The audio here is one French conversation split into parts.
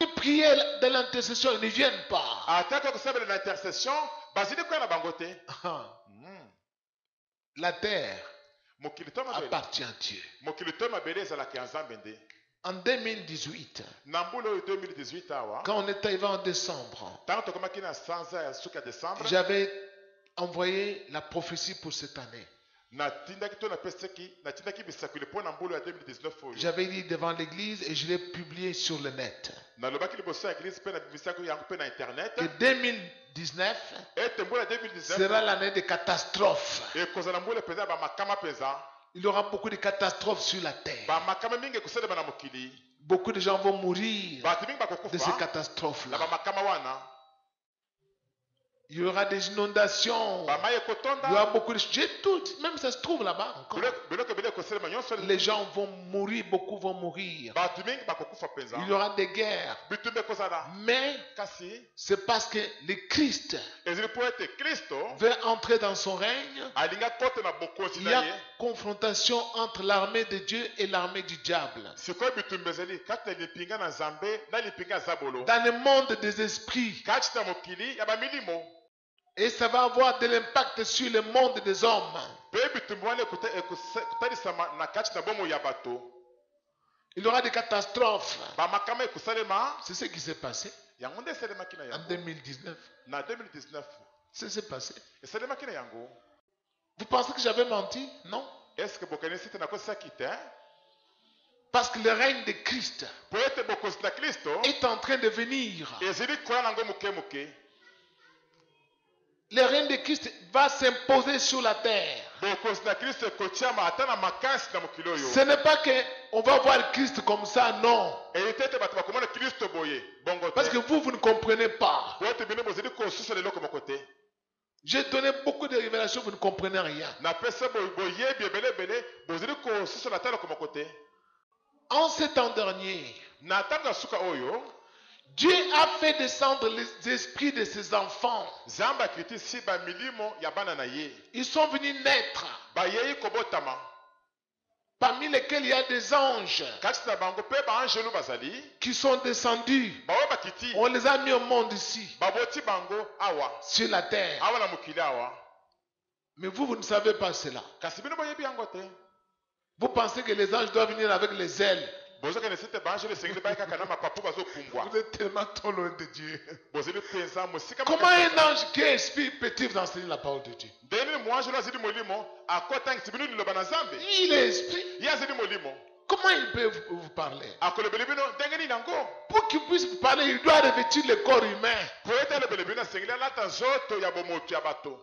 prier de l'intercession, ils ne viennent pas. Ataka kusabela na intercession, bazili kwa na bangote. La terre Mokilito mabele. appartient à Dieu. Mokilito mabele ezalaki ya Nzambe. En 2018, Nambulo 2018 awa. quand on est arrivé en décembre, Tanto tokomaki na sanza ya suka décembre. j'avais envoyé la prophétie pour cette année. J'avais dit devant l'église et je l'ai publié sur le net. Que 2019 sera l'année des catastrophes. Il y aura beaucoup de catastrophes sur la terre. Beaucoup de gens vont mourir de ces catastrophes-là. Il y aura des inondations. Il y aura beaucoup de choses. Tout, même ça se trouve là-bas encore. Les gens vont mourir, beaucoup vont mourir. Il y aura des guerres. Mais c'est parce que le Christ veut entrer dans son règne. Il y a confrontation entre l'armée de Dieu et l'armée du diable. Dans le monde des esprits. Et ça va avoir de l'impact sur le monde des hommes. Il y aura des catastrophes. C'est ce qui s'est passé en 2019. C'est ce qui s'est passé. Vous pensez que j'avais menti? Non. Parce que le règne de Christ est en train de venir. Le règne de Christ va s'imposer sur la terre. Ce n'est pas qu'on va voir Christ comme ça, non. Parce que vous ne comprenez pas. J'ai donné beaucoup de révélations, vous ne comprenez rien. En ce temps dernier, Dieu a fait descendre les esprits de ses enfants. Ils sont venus naître. Parmi lesquels il y a des anges qui sont descendus. On les a mis au monde ici, sur la terre. Mais vous ne savez pas cela. Vous pensez que les anges doivent venir avec les ailes. Vous êtes tellement trop loin de Dieu. Comment un ange qui est esprit peut-il enseigner la parole de Dieu? Il est esprit. Comment il peut vous parler? Pour qu'il puisse vous parler, il doit revêtir le corps humain.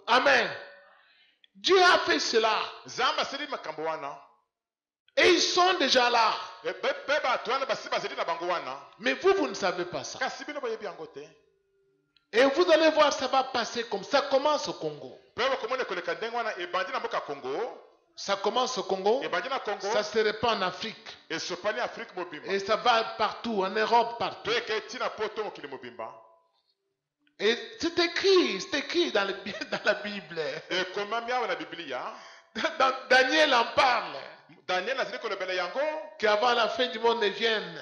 Amen. Dieu a fait cela. Et ils sont déjà là. Mais vous ne savez pas ça. Et vous allez voir, ça va passer comme ça. Commence au Congo. Ça commence au Congo. Ça se répand en Afrique. Et ça va partout, en Europe, partout. Et c'est écrit dans la Bible. Daniel en parle. Qu'avant la fin du monde ne vienne,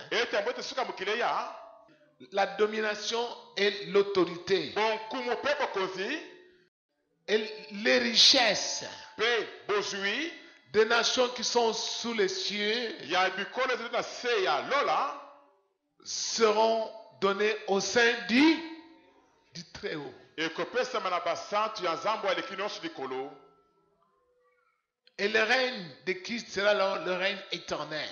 la domination et l'autorité et les richesses des nations qui sont sous les cieux seront données au sein du Très-Haut. Et le règne de Christ sera le règne éternel.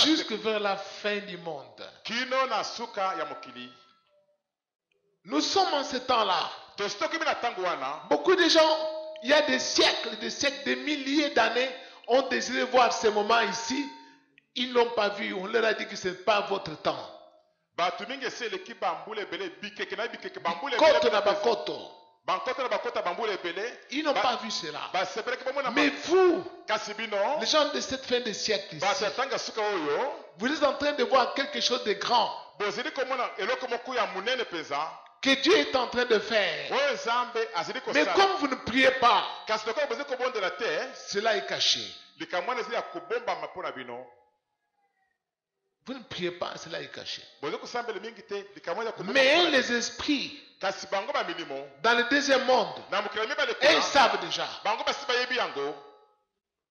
Jusque vers la fin du monde. Nous sommes en ce temps-là. Beaucoup de gens, il y a des siècles, des milliers d'années, ont désiré voir ce moment ici. Ils ne l'ont pas vu. On leur a dit que ce n'est pas votre temps. Ils n'ont pas vu cela. Mais vous, les gens de cette fin de siècle ici, vous êtes en train de voir quelque chose de grand que Dieu est en train de faire. Mais comme vous ne priez pas, cela est caché. Vous ne priez pas, cela est caché. bozo kusambela mingi te likamwa ya kumbuka Mais les esprits kasi bango ba milimo dans le deuxième monde, na mukila mibale et ils savent déjà. bango basi bayebi yango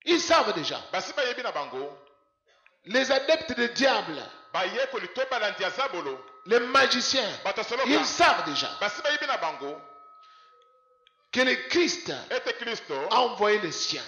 Ils savent déjà. basi bayebi na bango Les adeptes du diable, baye ko litoba la ndia zabolo les magiciens, ils savent déjà basi bayebi na bango que le Christ ete Kristo a envoyé les siens.